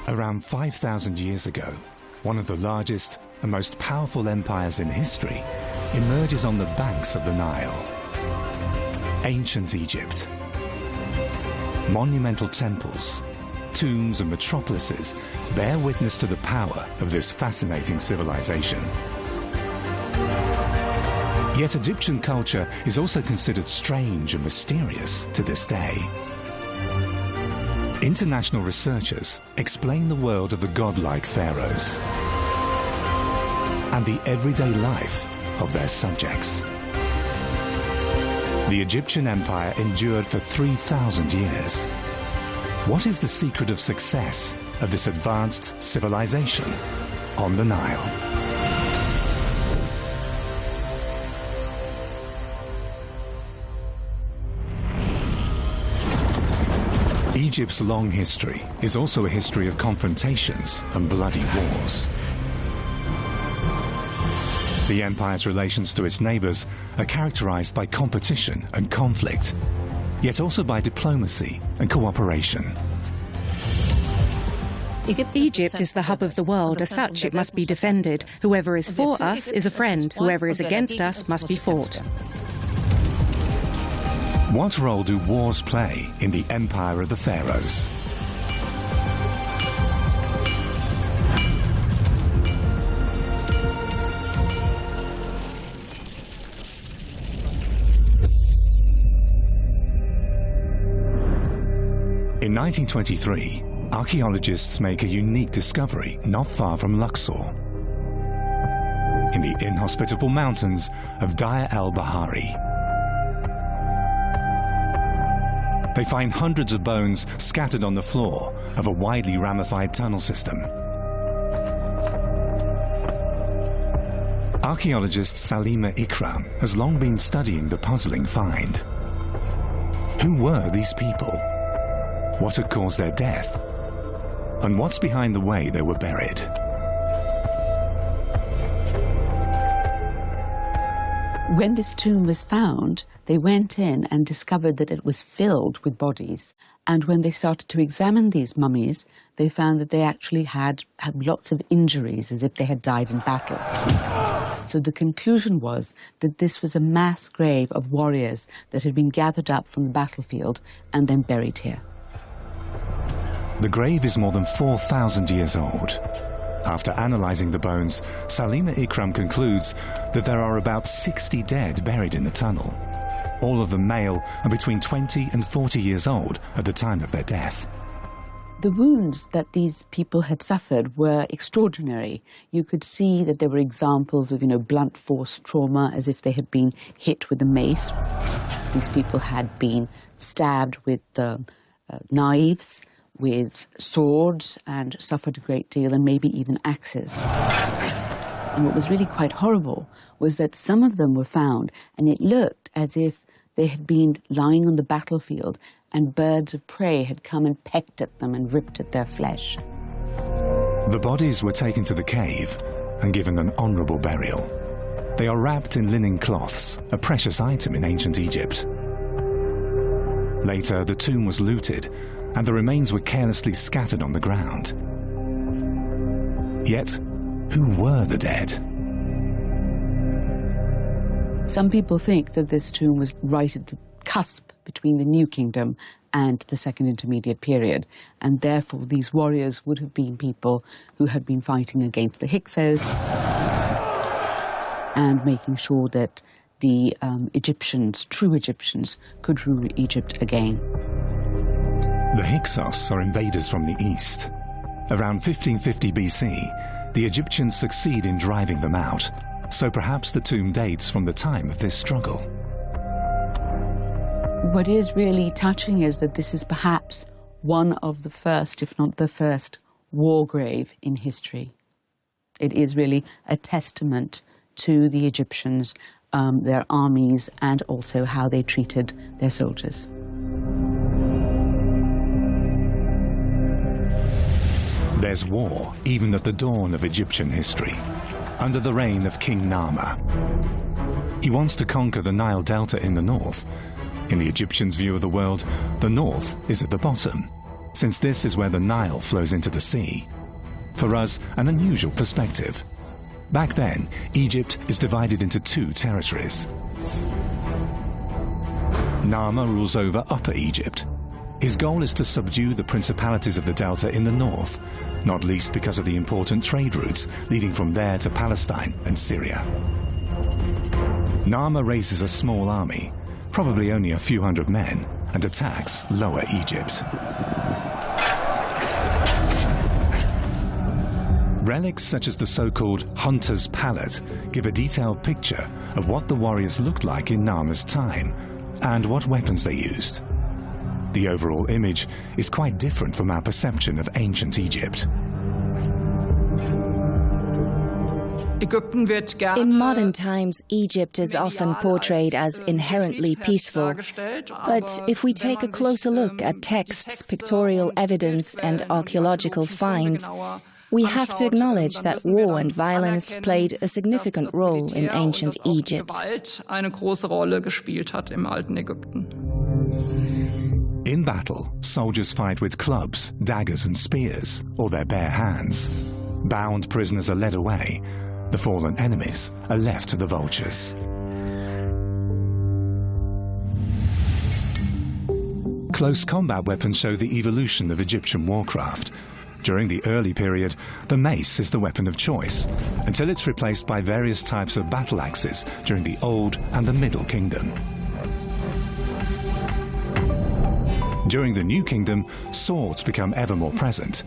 Around 5,000 years ago, one of the largest and most powerful empires in history emerges on the banks of the Nile. Ancient Egypt. Monumental temples, tombs and metropolises bear witness to the power of this fascinating civilization. Yet Egyptian culture is also considered strange and mysterious to this day. International researchers explain the world of the godlike pharaohs and the everyday life of their subjects. The Egyptian empire endured for 3,000 years. What is the secret of success of this advanced civilization on the Nile? Egypt's long history is also a history of confrontations and bloody wars. The empire's relations to its neighbors are characterized by competition and conflict, yet also by diplomacy and cooperation. Egypt is the hub of the world. As such, it must be defended. Whoever is for us is a friend. Whoever is against us must be fought. What role do wars play in the empire of the pharaohs? In 1923, archaeologists make a unique discovery not far from Luxor, in the inhospitable mountains of Deir el-Bahari. They find hundreds of bones scattered on the floor of a widely ramified tunnel system. Archaeologist Salima Ikram has long been studying the puzzling find. Who were these people? What had caused their death? And what's behind the way they were buried? When this tomb was found, they went in and discovered that it was filled with bodies. And when they started to examine these mummies, they found that they actually had lots of injuries, as if they had died in battle. So the conclusion was that this was a mass grave of warriors that had been gathered up from the battlefield and then buried here. The grave is more than 4,000 years old. After analysing the bones, Salima Ikram concludes that there are about 60 dead buried in the tunnel. All of them male and between 20 and 40 years old at the time of their death. The wounds that these people had suffered were extraordinary. You could see that there were examples of, blunt force trauma, as if they had been hit with a mace. These people had been stabbed with knives, with swords, and suffered a great deal, and maybe even axes. And what was really quite horrible was that some of them were found, and it looked as if they had been lying on the battlefield and birds of prey had come and pecked at them and ripped at their flesh. The bodies were taken to the cave and given an honourable burial. They are wrapped in linen cloths, a precious item in ancient Egypt. Later, the tomb was looted and the remains were carelessly scattered on the ground. Yet, who were the dead? Some people think that this tomb was right at the cusp between the New Kingdom and the Second Intermediate Period, and therefore these warriors would have been people who had been fighting against the Hyksos and making sure that the Egyptians, true Egyptians, could rule Egypt again. The Hyksos are invaders from the east. Around 1550 BC, the Egyptians succeed in driving them out, so perhaps the tomb dates from the time of this struggle. What is really touching is that this is perhaps one of the first, if not the first, war grave in history. It is really a testament to the Egyptians, their armies, and also how they treated their soldiers. There's war even at the dawn of Egyptian history, under the reign of King Nama. He wants to conquer the Nile Delta in the north. In the Egyptians' view of the world, the north is at the bottom, since this is where the Nile flows into the sea. For us, an unusual perspective. Back then, Egypt is divided into two territories. Narmer rules over Upper Egypt. His goal is to subdue the principalities of the Delta in the north, not least because of the important trade routes leading from there to Palestine and Syria. Narmer raises a small army, probably only a few hundred men, and attacks Lower Egypt. Relics such as the so-called Hunter's Palette give a detailed picture of what the warriors looked like in Narmer's time and what weapons they used. The overall image is quite different from our perception of ancient Egypt. In modern times, Egypt is often portrayed as inherently peaceful. But if we take a closer look at texts, pictorial evidence, and archaeological finds, we have to acknowledge that war and violence played a significant role in ancient Egypt. In battle, soldiers fight with clubs, daggers and spears, or their bare hands. Bound prisoners are led away. The fallen enemies are left to the vultures. Close combat weapons show the evolution of Egyptian warcraft. During the early period, the mace is the weapon of choice, until it's replaced by various types of battle axes during the Old and the Middle Kingdom. During the New Kingdom, swords become ever more present.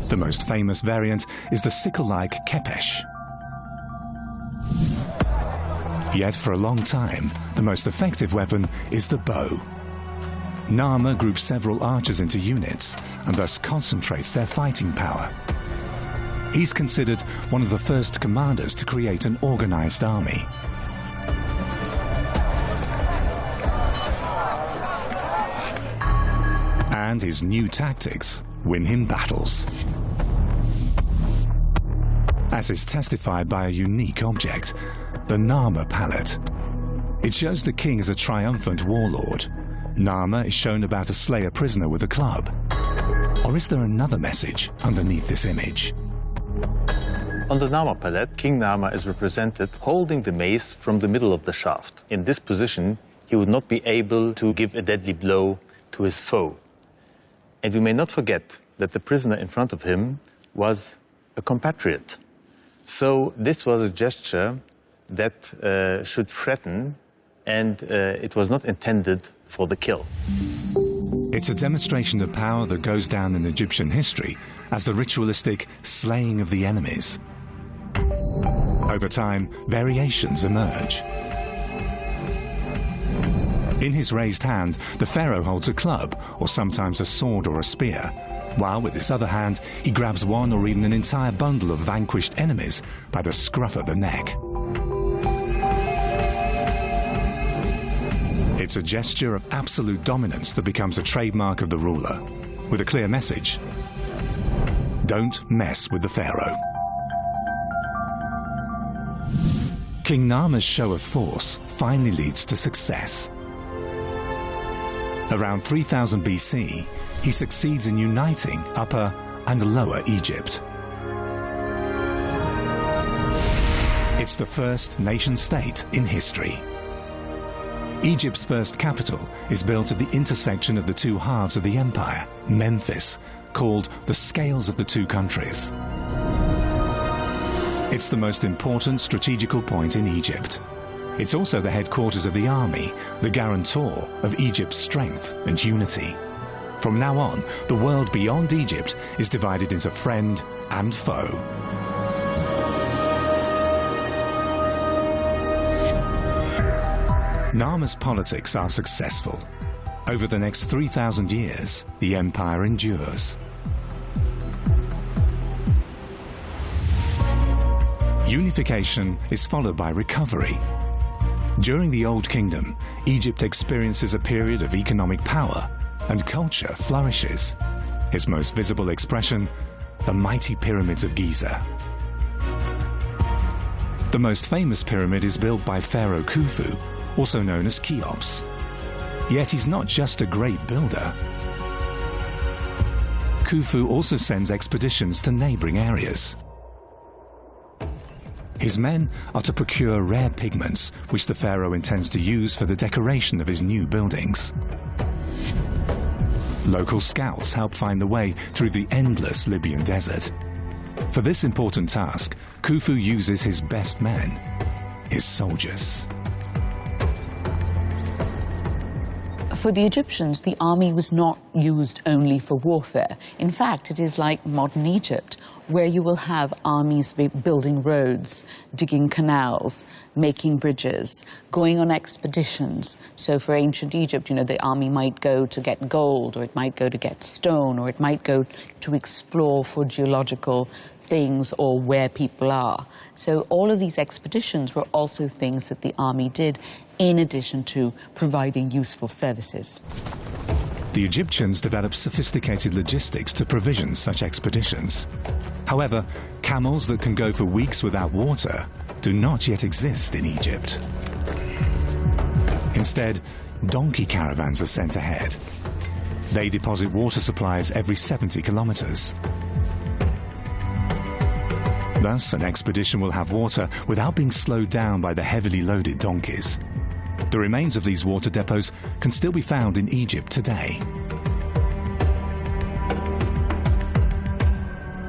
The most famous variant is the sickle-like kepesh. Yet for a long time, the most effective weapon is the bow. Narmer groups several archers into units and thus concentrates their fighting power. He's considered one of the first commanders to create an organized army. And his new tactics win him battles, as is testified by a unique object, the Narmer Palette. It shows the king as a triumphant warlord. Narmer is shown about to slay a prisoner with a club. Or is there another message underneath this image? On the Narmer Palette, King Narmer is represented holding the mace from the middle of the shaft. In this position, he would not be able to give a deadly blow to his foe. And we may not forget that the prisoner in front of him was a compatriot. So this was a gesture that should threaten, and it was not intended for the kill. It's a demonstration of power that goes down in Egyptian history as the ritualistic slaying of the enemies. Over time, variations emerge. In his raised hand, the pharaoh holds a club, or sometimes a sword or a spear, while with his other hand, he grabs one or even an entire bundle of vanquished enemies by the scruff of the neck. It's a gesture of absolute dominance that becomes a trademark of the ruler, with a clear message: don't mess with the pharaoh. King Narmer's show of force finally leads to success. Around 3000 BC, he succeeds in uniting Upper and Lower Egypt. It's the first nation-state in history. Egypt's first capital is built at the intersection of the two halves of the empire, Memphis, called the Scales of the Two Countries. It's the most important strategical point in Egypt. It's also the headquarters of the army, the guarantor of Egypt's strength and unity. From now on, the world beyond Egypt is divided into friend and foe. Narmer's politics are successful. Over the next 3,000 years, the empire endures. Unification is followed by recovery. During the Old Kingdom, Egypt experiences a period of economic power and culture flourishes. Its most visible expression, the mighty pyramids of Giza. The most famous pyramid is built by Pharaoh Khufu, also known as Cheops. Yet he's not just a great builder. Khufu also sends expeditions to neighboring areas. His men are to procure rare pigments, which the pharaoh intends to use for the decoration of his new buildings. Local scouts help find the way through the endless Libyan desert. For this important task, Khufu uses his best men, his soldiers. For the Egyptians, the army was not used only for warfare. In fact, it is like modern Egypt, where you will have armies building roads, digging canals, making bridges, going on expeditions. So for ancient Egypt, the army might go to get gold, or it might go to get stone, or it might go to explore for geological things or where people are. So all of these expeditions were also things that the army did, in addition to providing useful services. The Egyptians developed sophisticated logistics to provision such expeditions. However, camels that can go for weeks without water do not yet exist in Egypt. Instead, donkey caravans are sent ahead. They deposit water supplies every 70 kilometers. Thus, an expedition will have water without being slowed down by the heavily loaded donkeys. The remains of these water depots can still be found in Egypt today.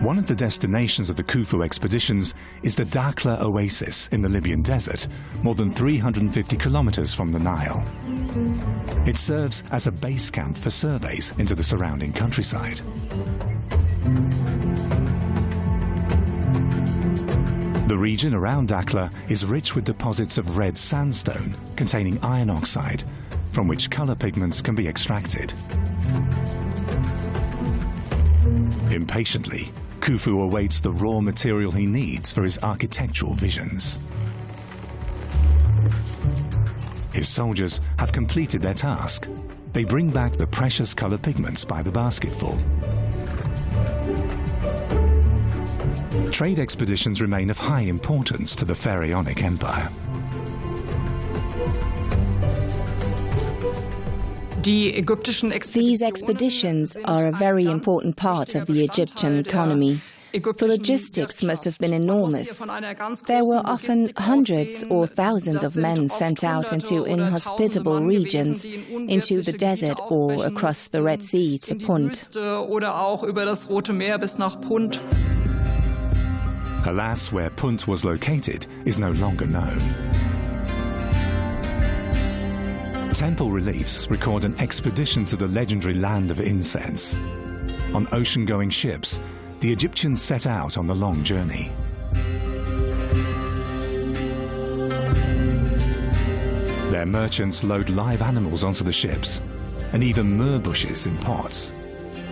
One of the destinations of the Khufu expeditions is the Dakhla oasis in the Libyan desert, more than 350 kilometers from the Nile. It serves as a base camp for surveys into the surrounding countryside. The region around Dakhla is rich with deposits of red sandstone containing iron oxide, from which color pigments can be extracted. Impatiently, Khufu awaits the raw material he needs for his architectural visions. His soldiers have completed their task. They bring back the precious color pigments by the basketful. Trade expeditions remain of high importance to the Pharaonic Empire. These expeditions are a very important part of the Egyptian economy. The logistics must have been enormous. There were often hundreds or thousands of men sent out into inhospitable regions, into the desert or across the Red Sea to Punt. Alas, where Punt was located is no longer known. Temple reliefs record an expedition to the legendary land of incense. On ocean-going ships, the Egyptians set out on the long journey. Their merchants load live animals onto the ships, and even myrrh bushes in pots.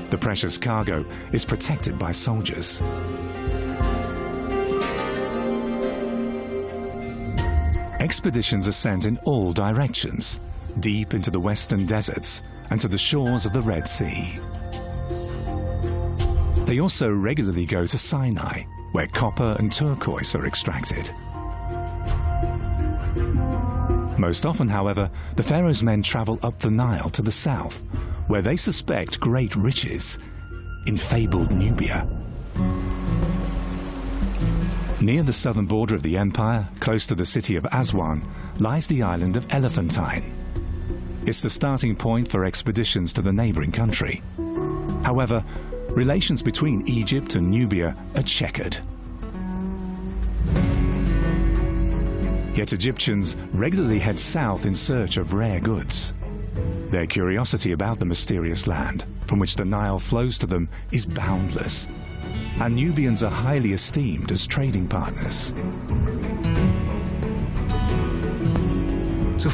The precious cargo is protected by soldiers. Expeditions are sent in all directions, deep into the western deserts and to the shores of the Red Sea. They also regularly go to Sinai, where copper and turquoise are extracted. Most often, however, the pharaoh's men travel up the Nile to the south, where they suspect great riches in fabled Nubia. Near the southern border of the empire, close to the city of Aswan, lies the island of Elephantine. It's the starting point for expeditions to the neighboring country. However, relations between Egypt and Nubia are checkered. Yet Egyptians regularly head south in search of rare goods. Their curiosity about the mysterious land, from which the Nile flows to them, is boundless. And Nubians are highly esteemed as trading partners. In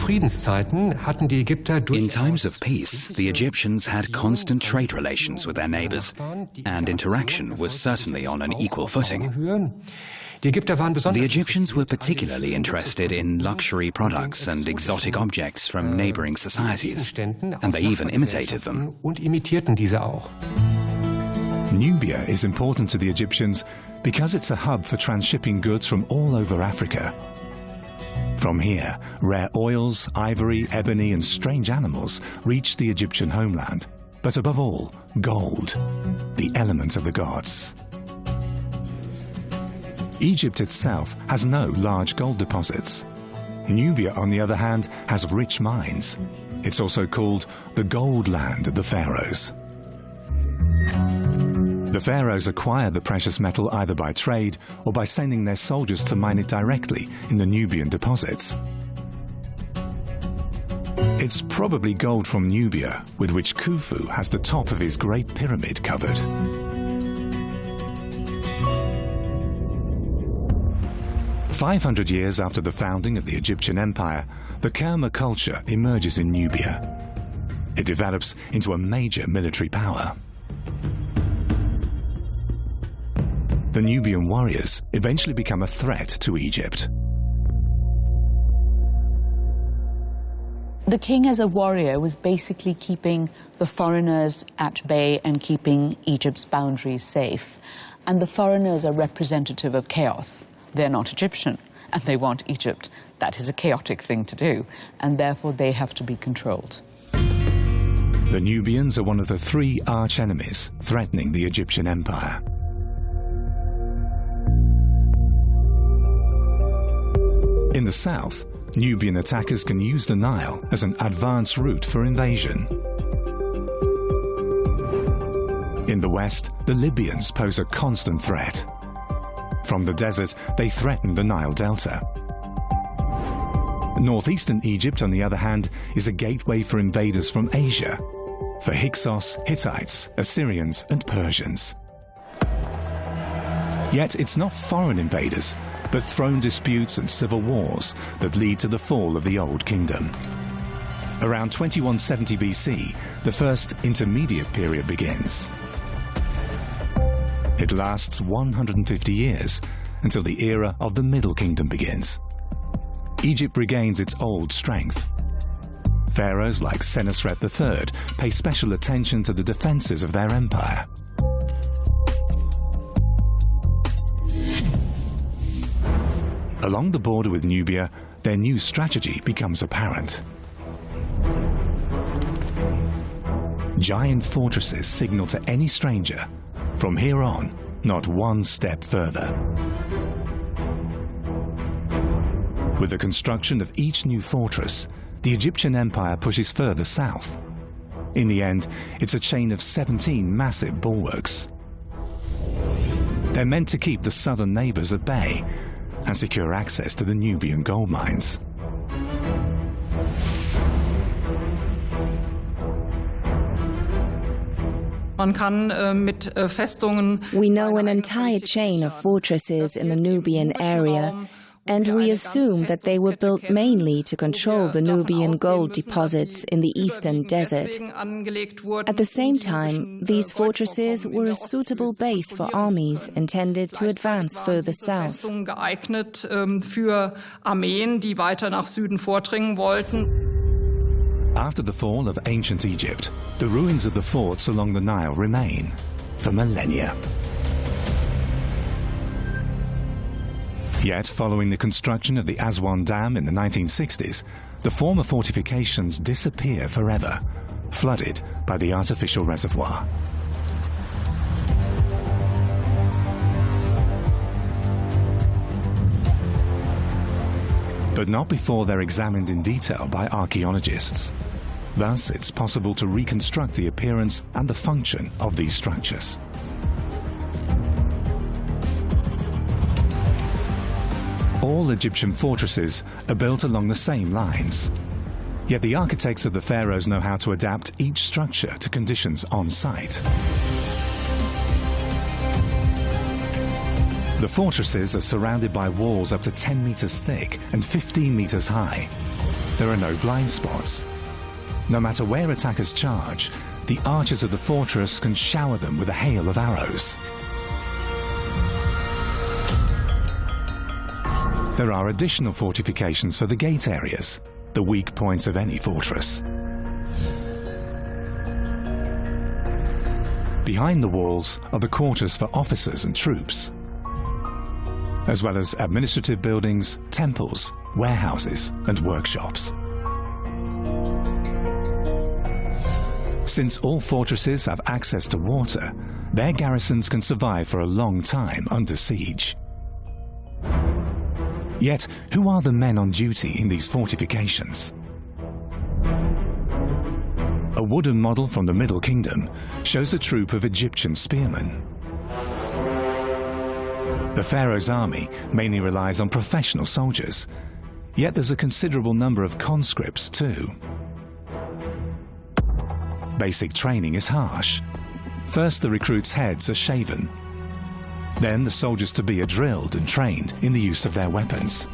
times of peace, the Egyptians had constant trade relations with their neighbors, and interaction was certainly on an equal footing. The Egyptians were particularly interested in luxury products and exotic objects from neighboring societies, and they even imitated them. Nubia is important to the Egyptians because it's a hub for transshipping goods from all over Africa. From here, rare oils, ivory, ebony and strange animals reach the Egyptian homeland, but above all, gold, the element of the gods. Egypt itself has no large gold deposits. Nubia, on the other hand, has rich mines. It's also called the gold land of the pharaohs. The pharaohs acquired the precious metal either by trade or by sending their soldiers to mine it directly in the Nubian deposits. It's probably gold from Nubia, with which Khufu has the top of his great pyramid covered. "500 years after the founding of the Egyptian Empire, the Kerma culture emerges in Nubia. It develops into a major military power. The Nubian warriors eventually become a threat to Egypt. The king as a warrior was basically keeping the foreigners at bay and keeping Egypt's boundaries safe. And the foreigners are representative of chaos. They're not Egyptian, and they want Egypt. That is a chaotic thing to do, and therefore they have to be controlled. The Nubians are one of the three arch-enemies threatening the Egyptian Empire. In the south, Nubian attackers can use the Nile as an advance route for invasion. In the west, the Libyans pose a constant threat. From the desert, they threaten the Nile Delta. Northeastern Egypt, on the other hand, is a gateway for invaders from Asia, for Hyksos, Hittites, Assyrians, and Persians. Yet it's not foreign invaders, but throne disputes and civil wars that lead to the fall of the Old Kingdom. Around 2170 BC, the first intermediate period begins. It lasts 150 years until the era of the Middle Kingdom begins. Egypt regains its old strength. Pharaohs like Senusret III pay special attention to the defenses of their empire. Along the border with Nubia, their new strategy becomes apparent. Giant fortresses signal to any stranger, from here on, not one step further. With the construction of each new fortress, the Egyptian Empire pushes further south. In the end, it's a chain of 17 massive bulwarks. They're meant to keep the southern neighbors at bay and secure access to the Nubian gold mines. We know an entire chain of fortresses in the Nubian area, and we assume that they were built mainly to control the Nubian gold deposits in the eastern desert. At the same time, these fortresses were a suitable base for armies intended to advance further south. After the fall of ancient Egypt, the ruins of the forts along the Nile remain for millennia. Yet, following the construction of the Aswan Dam in the 1960s, the former fortifications disappear forever, flooded by the artificial reservoir. But not before they're examined in detail by archaeologists. Thus, it's possible to reconstruct the appearance and the function of these structures. All Egyptian fortresses are built along the same lines. Yet the architects of the pharaohs know how to adapt each structure to conditions on site. The fortresses are surrounded by walls up to 10 meters thick and 15 meters high. There are no blind spots. No matter where attackers charge, the archers of the fortress can shower them with a hail of arrows. There are additional fortifications for the gate areas, the weak points of any fortress. Behind the walls are the quarters for officers and troops, as well as administrative buildings, temples, warehouses, and workshops. Since all fortresses have access to water, their garrisons can survive for a long time under siege. Yet, who are the men on duty in these fortifications? A wooden model from the Middle Kingdom shows a troop of Egyptian spearmen. The pharaoh's army mainly relies on professional soldiers, yet there's a considerable number of conscripts too. Basic training is harsh. First, the recruits' heads are shaven. Then the soldiers to be are drilled and trained in the use of their weapons.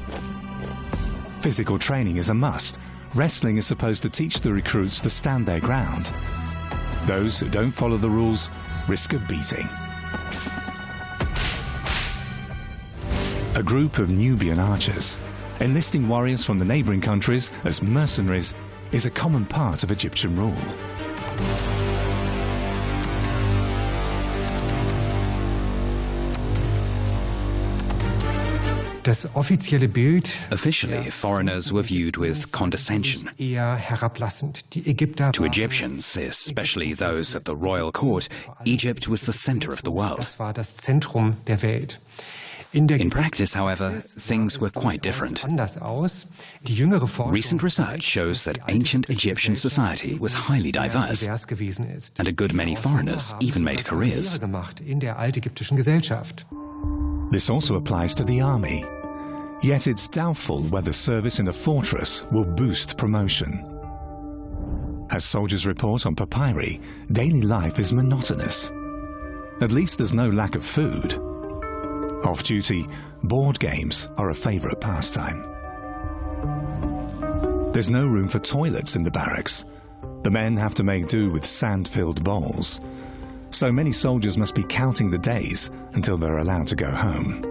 Physical training is a must. Wrestling is supposed to teach the recruits to stand their ground. Those who don't follow the rules risk a beating. A group of Nubian archers, enlisting warriors from the neighboring countries as mercenaries, is a common part of Egyptian rule. Officially, foreigners were viewed with condescension. To Egyptians, especially those at the royal court, Egypt was the center of the world. In practice, however, things were quite different. Recent research shows that ancient Egyptian society was highly diverse, and a good many foreigners even made careers. This also applies to the army. Yet it's doubtful whether service in a fortress will boost promotion. As soldiers report on papyri, daily life is monotonous. At least there's no lack of food. Off-duty, board games are a favorite pastime. There's no room for toilets in the barracks. The men have to make do with sand-filled bowls. So many soldiers must be counting the days until they're allowed to go home.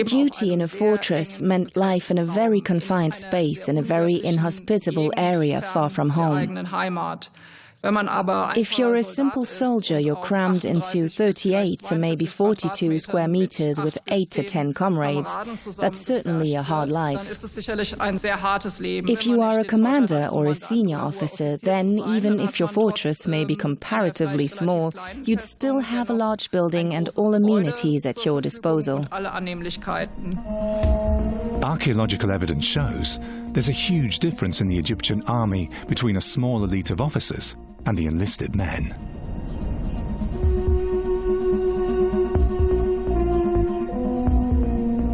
Duty in a fortress meant life in a very confined space in a very inhospitable area far from home. If you're a simple soldier, you're crammed into 38 or maybe 42 square meters with 8 to 10 comrades. That's certainly a hard life. If you are a commander or a senior officer, then even if your fortress may be comparatively small, you'd still have a large building and all amenities at your disposal. Archaeological evidence shows there's a huge difference in the Egyptian army between a small elite of officers and the enlisted men.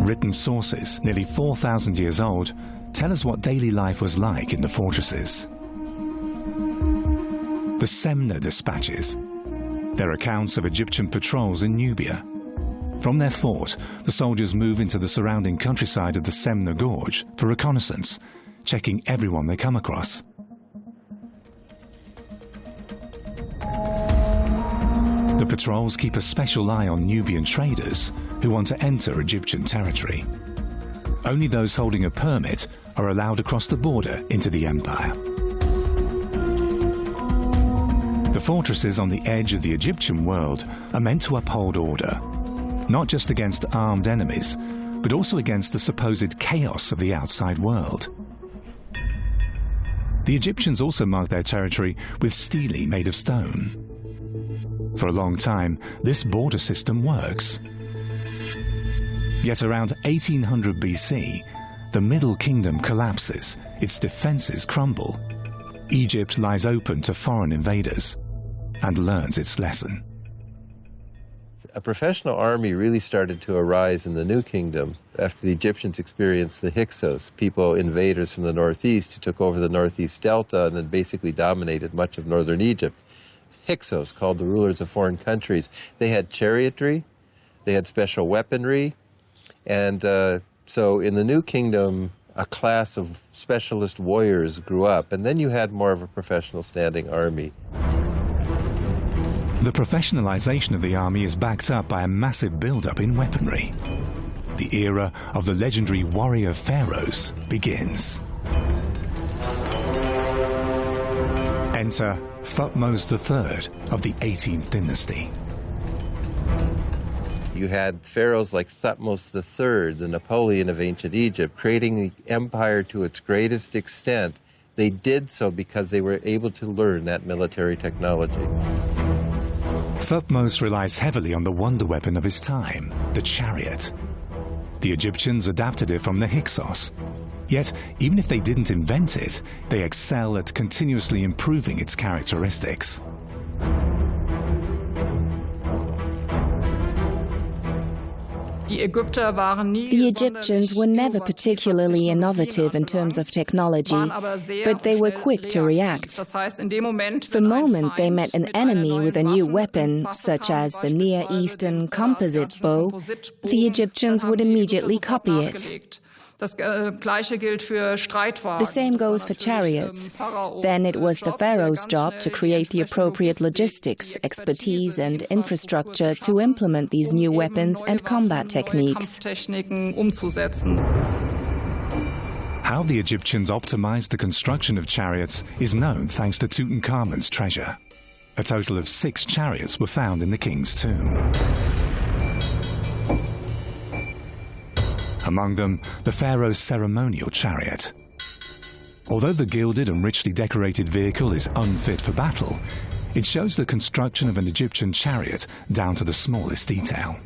Written sources, nearly 4,000 years old, tell us what daily life was like in the fortresses. The Semna dispatches. They're accounts of Egyptian patrols in Nubia. From their fort, the soldiers move into the surrounding countryside of the Semna Gorge for reconnaissance, checking everyone they come across. The patrols keep a special eye on Nubian traders who want to enter Egyptian territory. Only those holding a permit are allowed across the border into the empire. The fortresses on the edge of the Egyptian world are meant to uphold order, not just against armed enemies, but also against the supposed chaos of the outside world. The Egyptians also marked their territory with stelae made of stone. For a long time, this border system works. Yet around 1800 BC, the Middle Kingdom collapses, its defenses crumble. Egypt lies open to foreign invaders and learns its lesson. A professional army really started to arise in the New Kingdom after the Egyptians experienced the Hyksos, invaders from the northeast who took over the northeast delta and then basically dominated much of northern Egypt. Hyksos, called the rulers of foreign countries. They had chariotry, they had special weaponry, and so in the New Kingdom, a class of specialist warriors grew up, and then you had more of a professional standing army. The professionalization of the army is backed up by a massive build-up in weaponry. The era of the legendary warrior pharaohs begins. Enter Thutmose III of the 18th dynasty. You had pharaohs like Thutmose III, the Napoleon of ancient Egypt, creating the empire to its greatest extent. They did so because they were able to learn that military technology. Thutmose relies heavily on the wonder weapon of his time, the chariot. The Egyptians adapted it from the Hyksos. Yet, even if they didn't invent it, they excel at continuously improving its characteristics. The Egyptians were never particularly innovative in terms of technology, but they were quick to react. The moment they met an enemy with a new weapon, such as the Near Eastern composite bow, the Egyptians would immediately copy it. The same goes for chariots. Then it was the pharaoh's job to create the appropriate logistics, expertise and infrastructure to implement these new weapons and combat techniques. How the Egyptians optimized the construction of chariots is known thanks to Tutankhamun's treasure. A total of 6 chariots were found in the king's tomb. Among them, the pharaoh's ceremonial chariot. Although the gilded and richly decorated vehicle is unfit for battle, it shows the construction of an Egyptian chariot down to the smallest detail.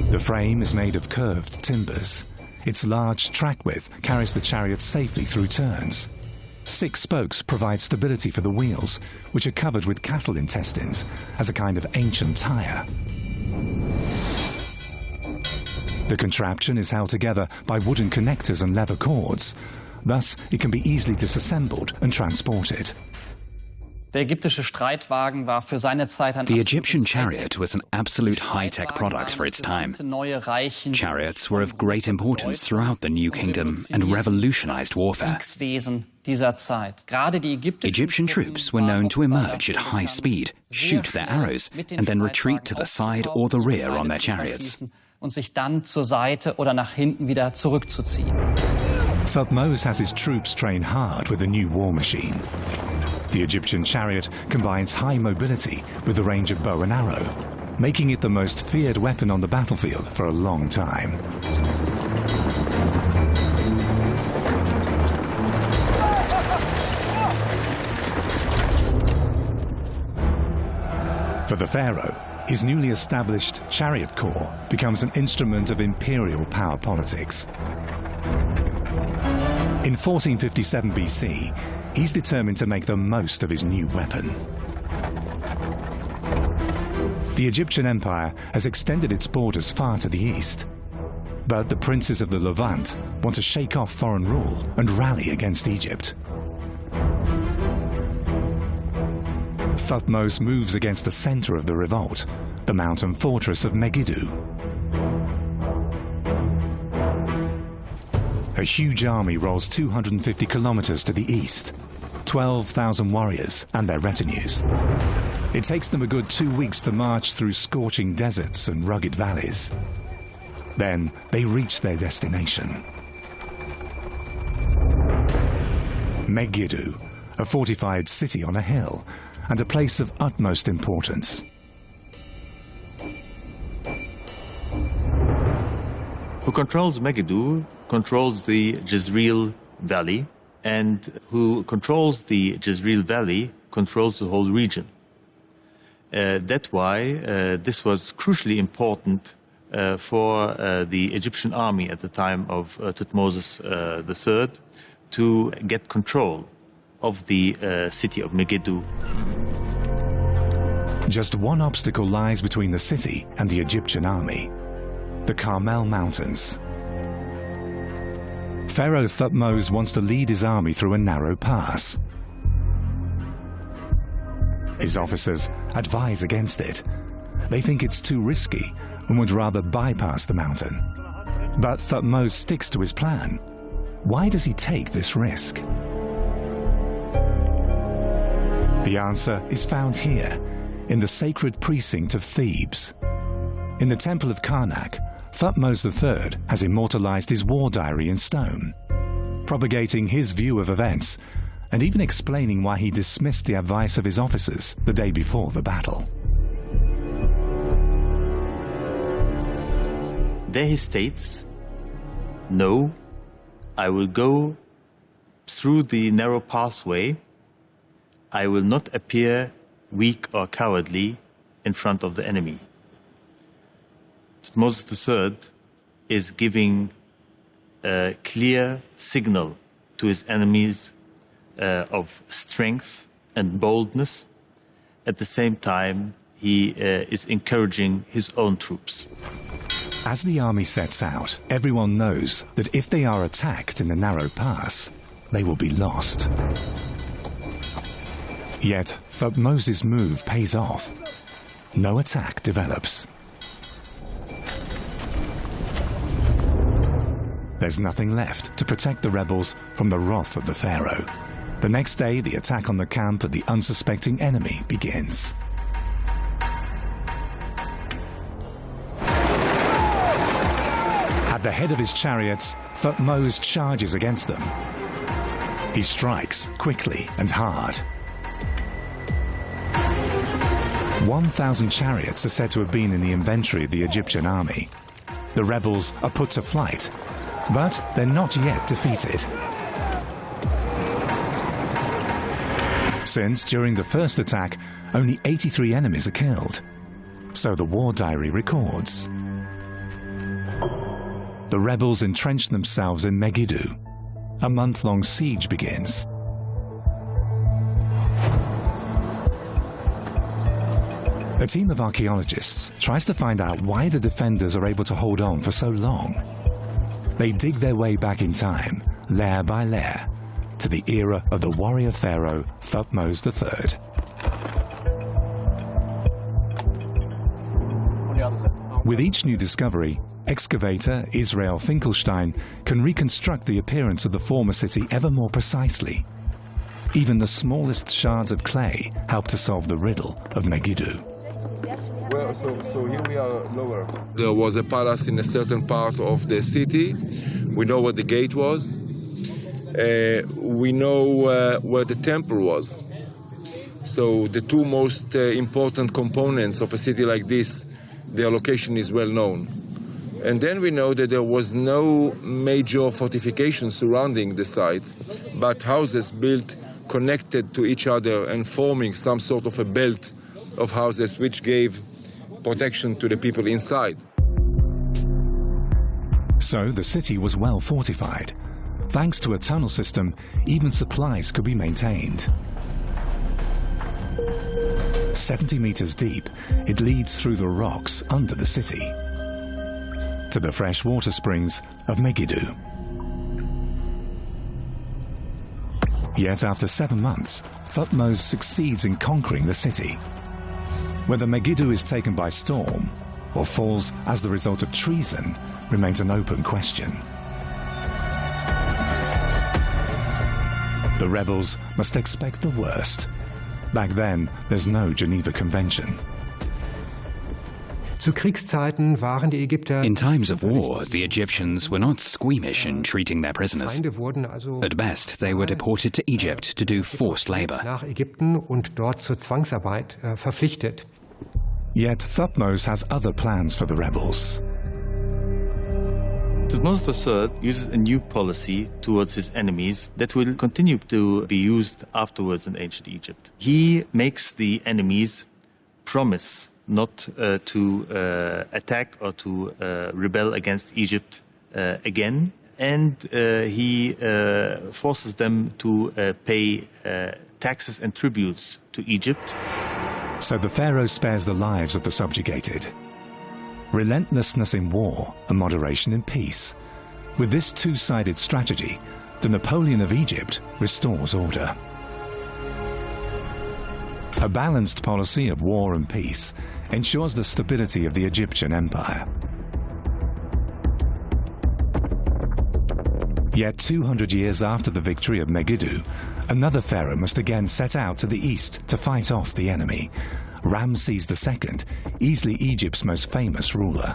The frame is made of curved timbers. Its large track width carries the chariot safely through turns. 6 spokes provide stability for the wheels, which are covered with cattle intestines as a kind of ancient tire. The contraption is held together by wooden connectors and leather cords. Thus, it can be easily disassembled and transported. The Egyptian chariot was an absolute high-tech product for its time. Chariots were of great importance throughout the New Kingdom and revolutionized warfare. Egyptian troops were known to emerge at high speed, shoot their arrows, and then retreat to the side or the rear on their chariots. Thutmose has his troops train hard with a new war machine. The Egyptian chariot combines high mobility with the range of bow and arrow, making it the most feared weapon on the battlefield for a long time. For the pharaoh, his newly established chariot corps becomes an instrument of imperial power politics. In 1457 BC, he's determined to make the most of his new weapon. The Egyptian Empire has extended its borders far to the east, but the princes of the Levant want to shake off foreign rule and rally against Egypt. Thutmose moves against the center of the revolt, the mountain fortress of Megiddo. A huge army rolls 250 kilometers to the east, 12,000 warriors and their retinues. It takes them a good 2 weeks to march through scorching deserts and rugged valleys. Then they reach their destination. Megiddo, a fortified city on a hill, and a place of utmost importance. Who controls Megiddo controls the Jezreel Valley, and who controls the Jezreel Valley controls the whole region. That's why this was crucially important for the Egyptian army at the time of Thutmose III to get control of the city of Megiddo. Just one obstacle lies between the city and the Egyptian army: the Carmel Mountains. Pharaoh Thutmose wants to lead his army through a narrow pass. His officers advise against it. They think it's too risky and would rather bypass the mountain. But Thutmose sticks to his plan. Why does he take this risk? The answer is found here, in the sacred precinct of Thebes. In the temple of Karnak, Thutmose III has immortalized his war diary in stone. Propagating his view of events, and even explaining why he dismissed the advice of his officers the day before the battle. There he states, "No, I will go through the narrow pathway. I will not appear weak or cowardly in front of the enemy." Moses III is giving a clear signal to his enemies of strength and boldness. At the same time, he is encouraging his own troops. As the army sets out, everyone knows that if they are attacked in the narrow pass, they will be lost. Yet, Thutmose' move pays off. No attack develops. There's nothing left to protect the rebels from the wrath of the Pharaoh. The next day, the attack on the camp of the unsuspecting enemy begins. At the head of his chariots, Thutmose charges against them. He strikes quickly and hard. 1,000 chariots are said to have been in the inventory of the Egyptian army. The rebels are put to flight, but they're not yet defeated. Since, during the first attack, only 83 enemies are killed. So the war diary records. The rebels entrench themselves in Megiddo. A month-long siege begins. A team of archaeologists tries to find out why the defenders are able to hold on for so long. They dig their way back in time, layer by layer, to the era of the warrior pharaoh Thutmose III. With each new discovery, excavator Israel Finkelstein can reconstruct the appearance of the former city ever more precisely. Even the smallest shards of clay help to solve the riddle of Megiddo. Well, so here we are lower. There was a palace in a certain part of the city. We know where the gate was. We know where the temple was. So the two most important components of a city like this, their location is well known. And then we know that there was no major fortification surrounding the site, but houses built connected to each other and forming some sort of a belt of houses which gave protection to the people inside. So the city was well fortified. Thanks to a tunnel system, even supplies could be maintained. 70 meters deep, it leads through the rocks under the city to the fresh water springs of Megiddo. Yet after 7 months, Thutmose succeeds in conquering the city. Whether Megiddo is taken by storm or falls as the result of treason remains an open question. The rebels must expect the worst. Back then, there's no Geneva Convention. In times of war, the Egyptians were not squeamish in treating their prisoners. At best, they were deported to Egypt to do forced labor. Yet Thutmose has other plans for the rebels. Thutmose III uses a new policy towards his enemies that will continue to be used afterwards in ancient Egypt. He makes the enemies promise not to attack or to rebel against Egypt again, and he forces them to pay taxes and tributes to Egypt. So the pharaoh spares the lives of the subjugated. Relentlessness in war and moderation in peace. With this two-sided strategy, the Napoleon of Egypt restores order. A balanced policy of war and peace ensures the stability of the Egyptian empire. Yet 200 years after the victory of Megiddo, another pharaoh must again set out to the east to fight off the enemy. Ramses II, easily Egypt's most famous ruler.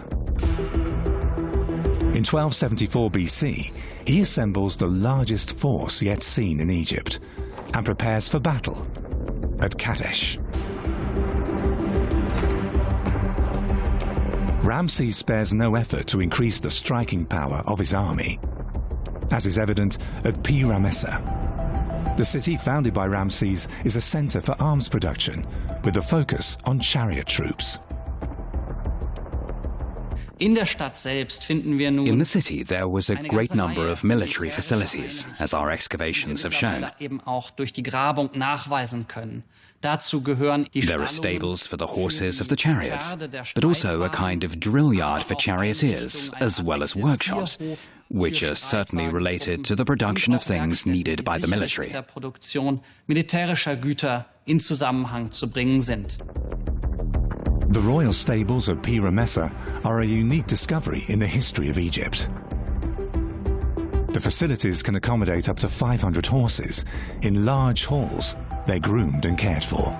In 1274 BC, he assembles the largest force yet seen in Egypt, and prepares for battle at Kadesh. Ramses spares no effort to increase the striking power of his army, as is evident at Pi Ramessa. The city founded by Ramses is a center for arms production, with a focus on chariot troops. In the city, there was a great number of military facilities, as our excavations have shown. There are stables for the horses of the chariots, but also a kind of drill yard for charioteers, as well as workshops, which are certainly related to the production of things needed by the military. The royal stables of Pi Ramessa are a unique discovery in the history of Egypt. The facilities can accommodate up to 500 horses. In large halls, they're groomed and cared for.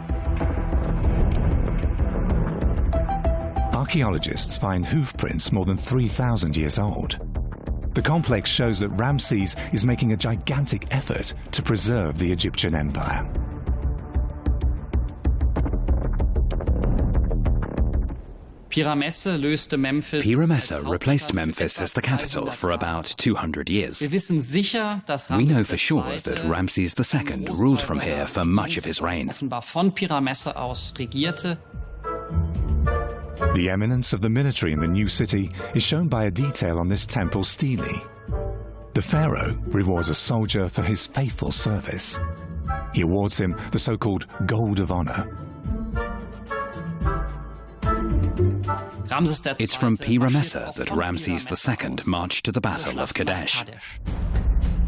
Archaeologists find hoof prints more than 3,000 years old. The complex shows that Ramses is making a gigantic effort to preserve the Egyptian empire. Pi Ramessa replaced Memphis as the capital for about 200 years. We know for sure that Ramses II ruled from here for much of his reign. The eminence of the military in the new city is shown by a detail on this temple stele. The pharaoh rewards a soldier for his faithful service. He awards him the so-called Gold of Honor. It's from Pi Ramessa that Ramses II marched to the Battle of Kadesh.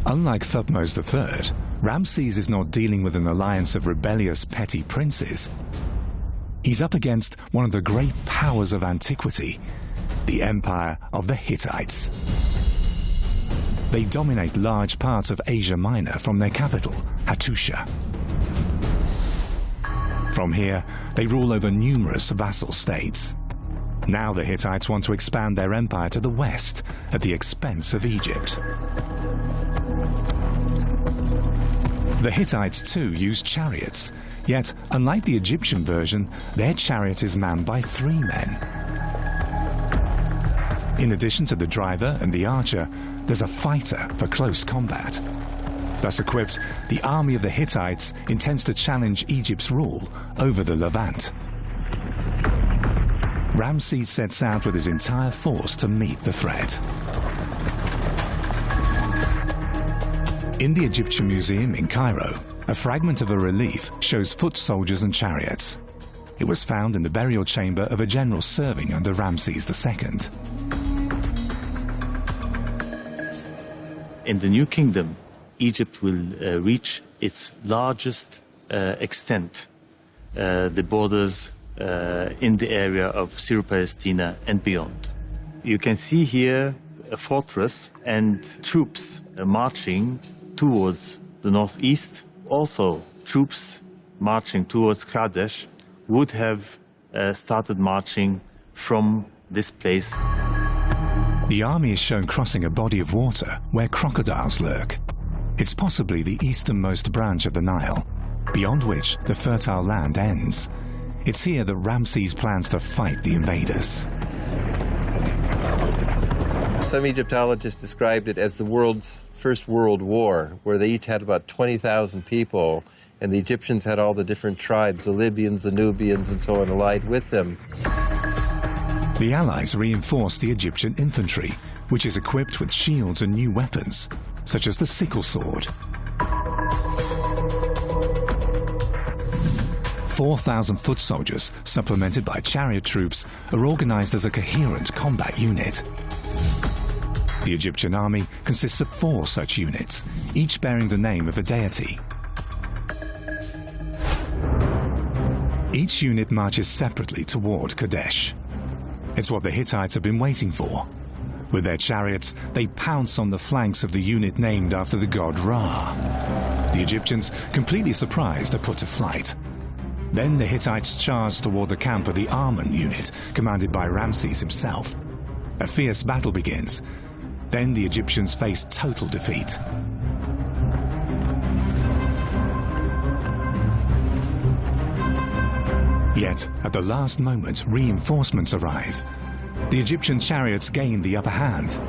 Unlike Thutmose III, Ramses is not dealing with an alliance of rebellious petty princes. He's up against one of the great powers of antiquity, the empire of the Hittites. They dominate large parts of Asia Minor from their capital, Hattusha. From here, they rule over numerous vassal states. Now the Hittites want to expand their empire to the west at the expense of Egypt. The Hittites too use chariots, yet unlike the Egyptian version, their chariot is manned by 3 men. In addition to the driver and the archer, there's a fighter for close combat. Thus equipped, the army of the Hittites intends to challenge Egypt's rule over the Levant. Ramses sets out with his entire force to meet the threat. In the Egyptian Museum in Cairo, a fragment of a relief shows foot soldiers and chariots. It was found in the burial chamber of a general serving under Ramses II. In the new kingdom, Egypt will reach its largest extent, the borders in the area of Syro-Palestina and beyond. You can see here a fortress and troops marching towards the northeast. Also, troops marching towards Kadesh would have started marching from this place. The army is shown crossing a body of water where crocodiles lurk. It's possibly the easternmost branch of the Nile, beyond which the fertile land ends. It's here that Ramses plans to fight the invaders. Some Egyptologists described it as the world's first world war, where they each had about 20,000 people, and the Egyptians had all the different tribes, the Libyans, the Nubians, and so on, allied with them. The Allies reinforced the Egyptian infantry, which is equipped with shields and new weapons, such as the sickle sword. 4,000 foot soldiers, supplemented by chariot troops, are organized as a coherent combat unit. The Egyptian army consists of 4 such units, each bearing the name of a deity. Each unit marches separately toward Kadesh. It's what the Hittites have been waiting for. With their chariots, they pounce on the flanks of the unit named after the god Ra. The Egyptians, completely surprised, are put to flight. Then the Hittites charge toward the camp of the Amun unit, commanded by Ramses himself. A fierce battle begins. Then the Egyptians face total defeat. Yet, at the last moment, reinforcements arrive. The Egyptian chariots gain the upper hand.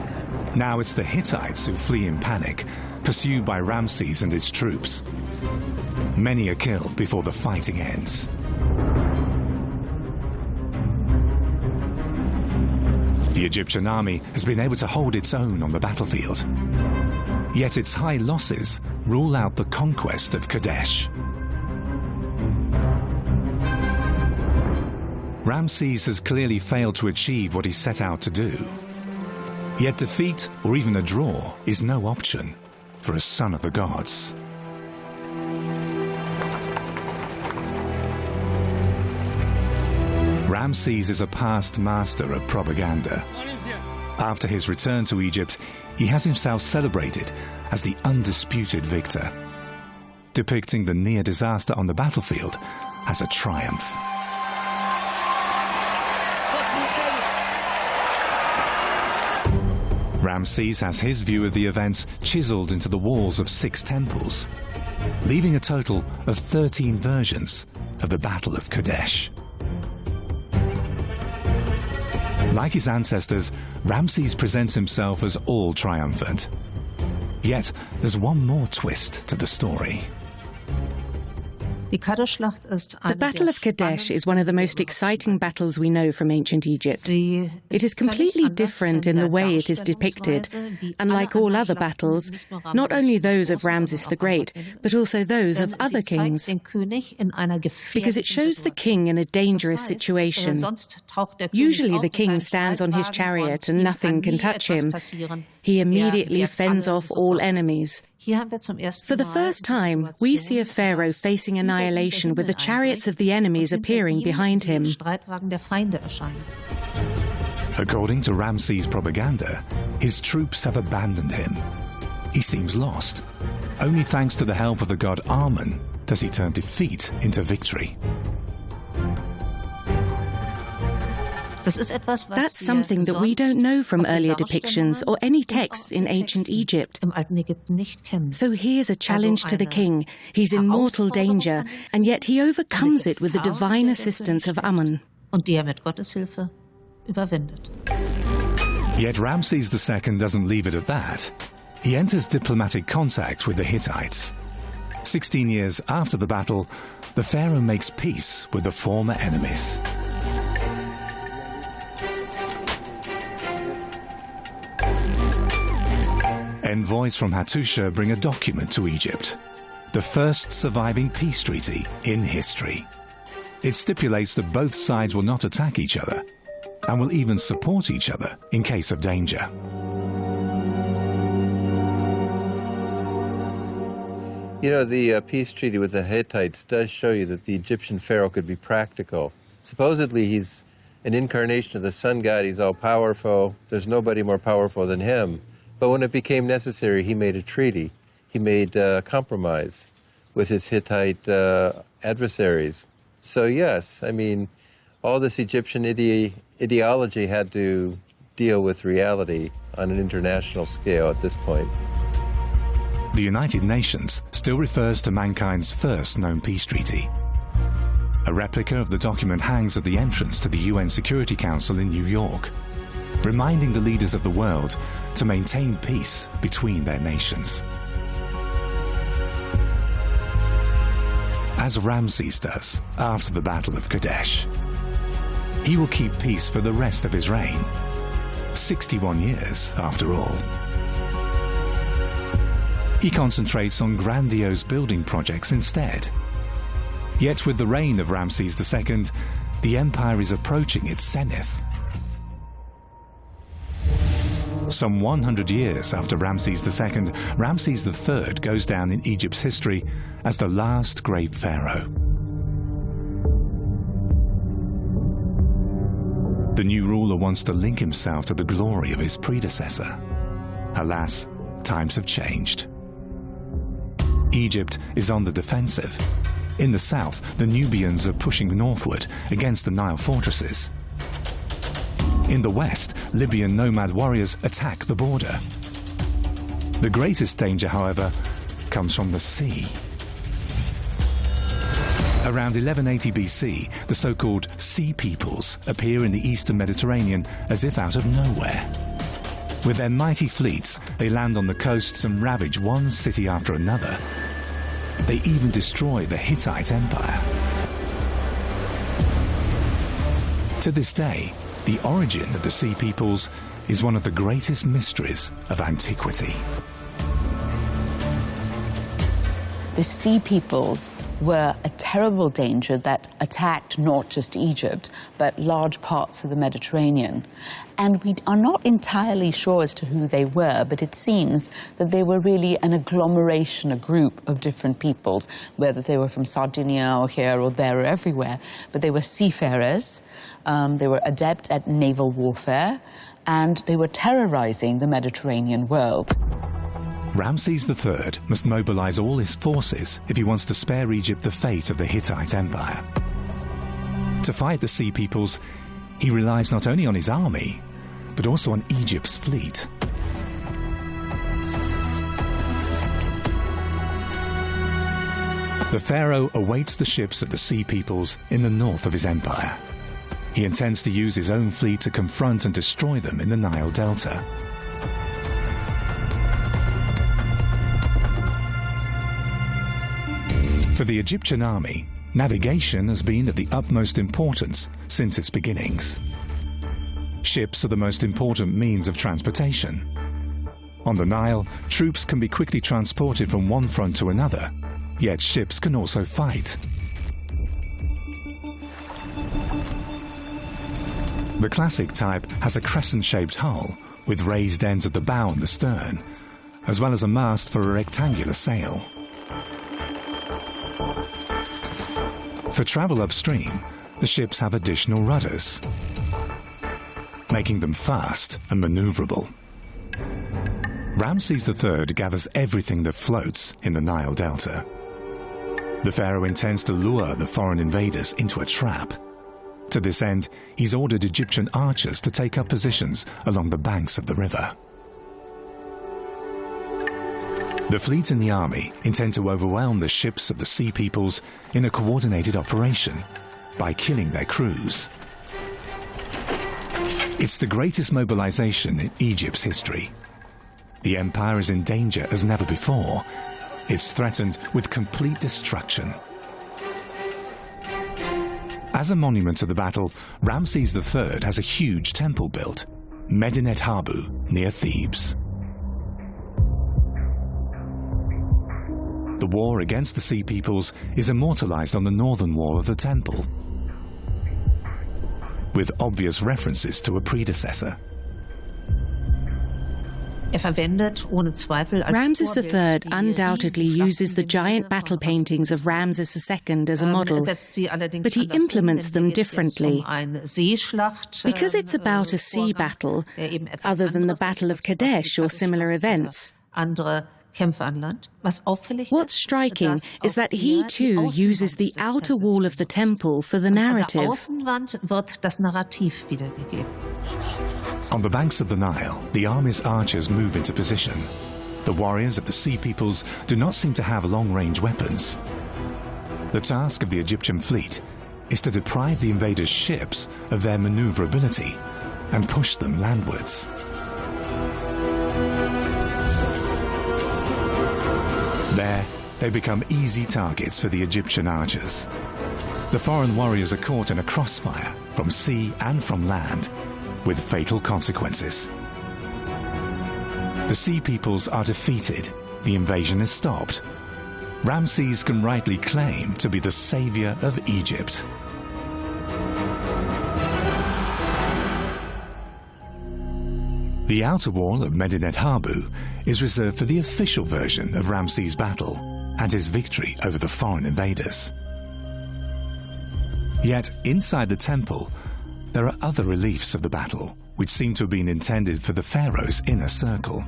Now it's the Hittites who flee in panic, pursued by Ramses and his troops. Many are killed before the fighting ends. The Egyptian army has been able to hold its own on the battlefield. Yet its high losses rule out the conquest of Kadesh. Ramses has clearly failed to achieve what he set out to do. Yet defeat, or even a draw, is no option for a son of the gods. Ramses is a past master of propaganda. After his return to Egypt, he has himself celebrated as the undisputed victor, depicting the near disaster on the battlefield as a triumph. Ramses has his view of the events chiseled into the walls of 6 temples, leaving a total of 13 versions of the Battle of Kadesh. Like his ancestors, Ramses presents himself as all triumphant. Yet, there's one more twist to the story. The Battle of Kadesh is one of the most exciting battles we know from ancient Egypt. It is completely different in the way it is depicted. Unlike all other battles, not only those of Ramses the Great, but also those of other kings. Because it shows the king in a dangerous situation. Usually the king stands on his chariot and nothing can touch him. He immediately fends off all enemies. For the first time, we see a pharaoh facing annihilation with the chariots of the enemies appearing behind him. According to Ramses' propaganda, his troops have abandoned him. He seems lost. Only thanks to the help of the god Amun does he turn defeat into victory. That's something that we don't know from earlier depictions or any texts in ancient Egypt. So here's a challenge to the king. He's in mortal danger, and yet he overcomes it with the divine assistance of Amun. Yet Ramses II doesn't leave it at that. He enters diplomatic contact with the Hittites. 16 years after the battle, the pharaoh makes peace with the former enemies. Envoys from Hattusha bring a document to Egypt, the first surviving peace treaty in history. It stipulates that both sides will not attack each other and will even support each other in case of danger. You know, the peace treaty with the Hittites does show you that the Egyptian pharaoh could be practical. Supposedly he's an incarnation of the sun god, he's all-powerful, there's nobody more powerful than him. But when it became necessary, he made a treaty. He made a compromise with his Hittite adversaries. So yes, I mean, all this Egyptian ideology had to deal with reality on an international scale at this point. The United Nations still refers to mankind's first known peace treaty. A replica of the document hangs at the entrance to the UN Security Council in New York, reminding the leaders of the world to maintain peace between their nations. As Ramses does after the Battle of Kadesh. He will keep peace for the rest of his reign. 61 years, after all. He concentrates on grandiose building projects instead. Yet with the reign of Ramses II, the empire is approaching its zenith. Some 100 years after Ramses II, Ramses III goes down in Egypt's history as the last great pharaoh. The new ruler wants to link himself to the glory of his predecessor. Alas, times have changed. Egypt is on the defensive. In the south, the Nubians are pushing northward against the Nile fortresses. In the west, Libyan nomad warriors attack the border. The greatest danger, however, comes from the sea. Around 1180 BC, the so-called Sea Peoples appear in the eastern Mediterranean as if out of nowhere. With their mighty fleets, they land on the coasts and ravage one city after another. They even destroy the Hittite Empire. To this day, the origin of the Sea Peoples is one of the greatest mysteries of antiquity. The Sea Peoples were a terrible danger that attacked not just Egypt, but large parts of the Mediterranean. And we are not entirely sure as to who they were, but it seems that they were really an agglomeration, a group of different peoples, whether they were from Sardinia or here or there or everywhere. But they were seafarers, they were adept at naval warfare, and they were terrorizing the Mediterranean world. Ramses III must mobilize all his forces if he wants to spare Egypt the fate of the Hittite Empire. To fight the Sea Peoples, he relies not only on his army, but also on Egypt's fleet. The pharaoh awaits the ships of the Sea Peoples in the north of his empire. He intends to use his own fleet to confront and destroy them in the Nile Delta. For the Egyptian army, navigation has been of the utmost importance since its beginnings. Ships are the most important means of transportation. On the Nile, troops can be quickly transported from one front to another, yet ships can also fight. The classic type has a crescent-shaped hull with raised ends at the bow and the stern, as well as a mast for a rectangular sail. For travel upstream, the ships have additional rudders, making them fast and maneuverable. Ramses III gathers everything that floats in the Nile Delta. The pharaoh intends to lure the foreign invaders into a trap. To this end, he's ordered Egyptian archers to take up positions along the banks of the river. The fleet and the army intend to overwhelm the ships of the Sea Peoples in a coordinated operation by killing their crews. It's the greatest mobilization in Egypt's history. The empire is in danger as never before. It's threatened with complete destruction. As a monument to the battle, Ramses III has a huge temple built, Medinet Habu, near Thebes. The war against the Sea Peoples is immortalized on the northern wall of the temple, with obvious references to a predecessor. Ramses III undoubtedly uses the giant battle paintings of Ramses II as a model, but he implements them differently. Because it's about a sea battle, other than the Battle of Kadesh or similar events, what's striking is that he too uses the outer wall of the temple for the narrative. On the banks of the Nile, the army's archers move into position. The warriors of the Sea Peoples do not seem to have long-range weapons. The task of the Egyptian fleet is to deprive the invaders' ships of their maneuverability and push them landwards. There, they become easy targets for the Egyptian archers. The foreign warriors are caught in a crossfire from sea and from land, with fatal consequences. The Sea Peoples are defeated, the invasion is stopped. Ramses can rightly claim to be the savior of Egypt. The outer wall of Medinet Habu is reserved for the official version of Ramses' battle and his victory over the foreign invaders. Yet, inside the temple, there are other reliefs of the battle which seem to have been intended for the pharaoh's inner circle.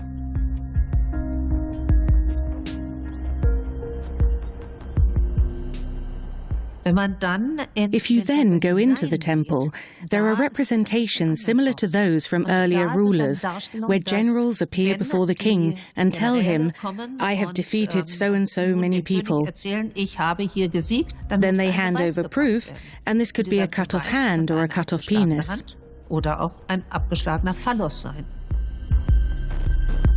If you then go into the temple, there are representations similar to those from earlier rulers, where generals appear before the king and tell him, "I have defeated so-and-so many people." Then they hand over proof, and this could be a cut-off hand or a cut-off penis.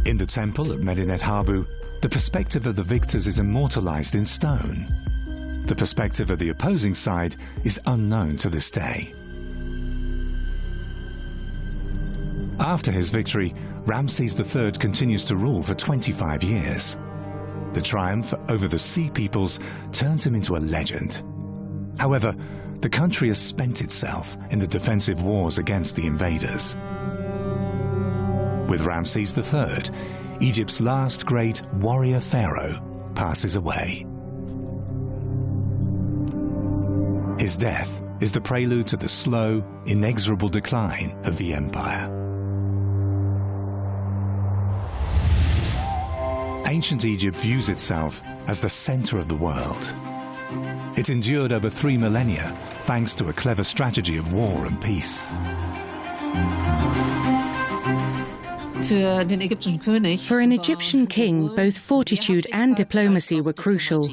In the temple at Medinet Habu, the perspective of the victors is immortalized in stone. The perspective of the opposing side is unknown to this day. After his victory, Ramses III continues to rule for 25 years. The triumph over the Sea Peoples turns him into a legend. However, the country has spent itself in the defensive wars against the invaders. With Ramses III, Egypt's last great warrior pharaoh passes away. His death is the prelude to the slow, inexorable decline of the empire. Ancient Egypt views itself as the center of the world. It endured over 3 millennia thanks to a clever strategy of war and peace. For an Egyptian king, both fortitude and diplomacy were crucial.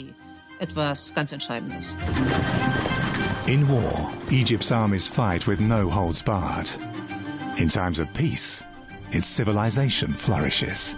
In war, Egypt's armies fight with no holds barred. In times of peace, its civilization flourishes.